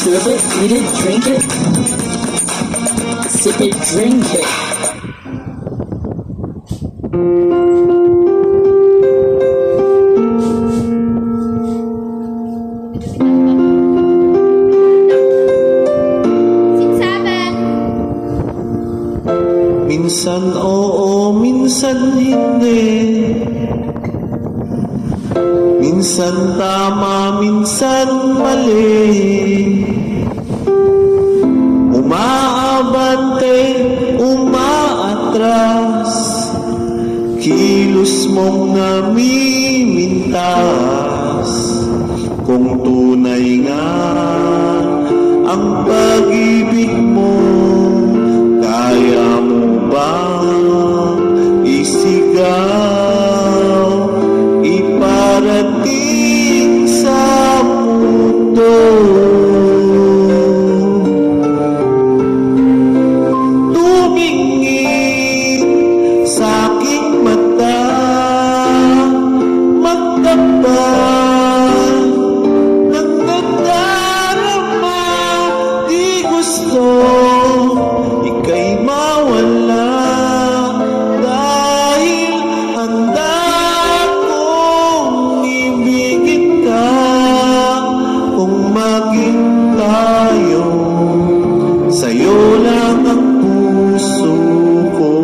Slurp it, eat it, drink it, sip it, drink it. Minsan oo, minsan hindi. Minsan tama, minsan mali. Umaabante, umaatras. Kilos mong namimintas. Kung tunay nga ang pag-ibig mo, kaya mo bang isigaw, iparating sa mundo? Tumingin sa aking mata, magtapat ng nadarama, di gusto ika'y mawala, dahil handa kong ibigin ka kung maging tayo. Sa'yo lang ang puso ko.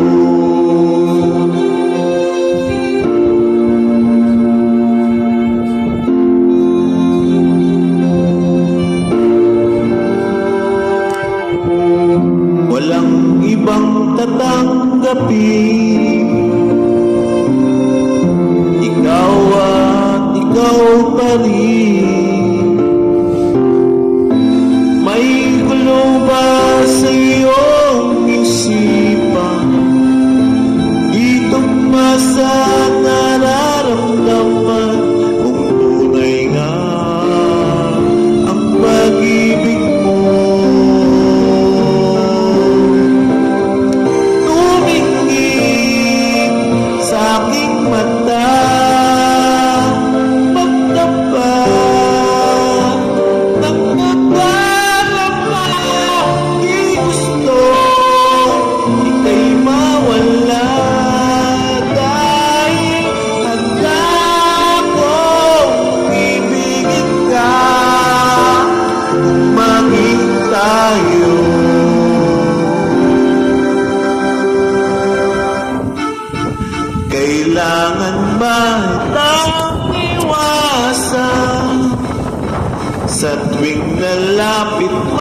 Walang ibang tatanggapin, ikaw at ikaw pa rin. May gulo ba sa iyong isipan? Di tugma sa nararamdaman. Kung tunay nga ang pag-ibig mo, tumingin sa aking mata, magtapat ng nadarama, di gusto ika'y mawala, dahil handa kong ibigin ka kung maging tayo. Kailangan ba itang iwasan sa tuwing nalapit